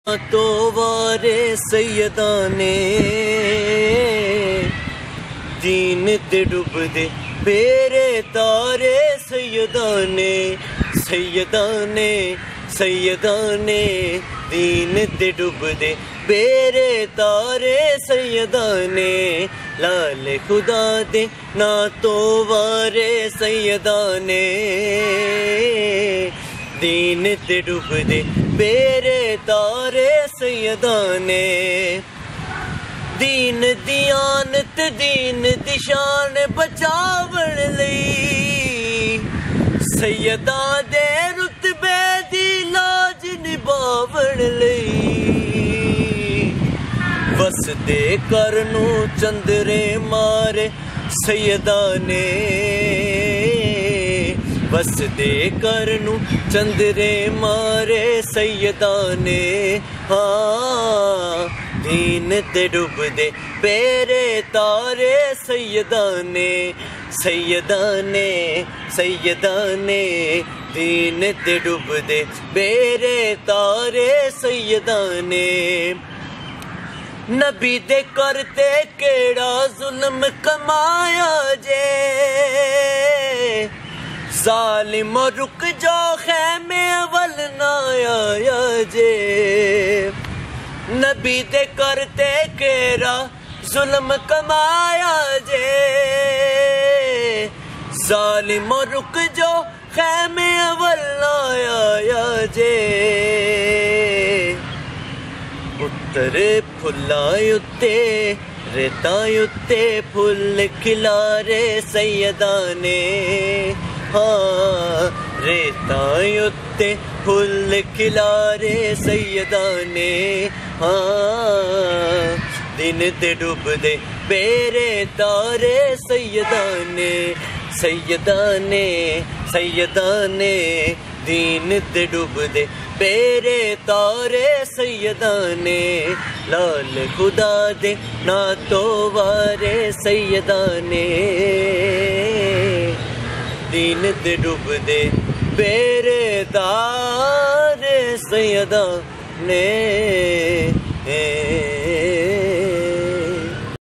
तो वारे सैयदा ने दीन ते डुबदे बेरे तारे सैयदा ने दीन ते डुबदे बेरे तारे सैयदा ने लाल खुदा दे ना तो वारे सैयदा ने दीन ते डुबदे बेरे तारे सैयदा ने दीन दियानत दीन दी शान बचावन लई सैयदा दे रुतबे दी लाज निभावन लई वसदे घर नू चंदरे मारे सैयदा ने वसदे घर नू चंदरे मारे सैयदा ने हाँ दीन ते डुबदे बेरे तारे सैयदा ने दीन ते डुबदे बेरे तारे सैयदा ने नबी दे करते केड़ा जुल्म कमाया जे जालिम रुक जो खैमे अवल ना आया जे नबी दे करते केड़ा जुल्म कमाया जे जालिम रुक जो खैमे अवल ना आया जे उत्तरे फुल्ला उत्ते रेता उत्ते फुल खिलारे सैयदा ने हाँ रेता उत्ते फुल खिलारे सैयदा ने हाँ दिन ते डुबदे बेरे तारे सैयदा ने दीन ते डुबदे बेरे तारे सैयदा ने लाल खुदा दे ना तो वारे सैयदा ने दीन ते डुबदे बेरे तारे सैयदा ने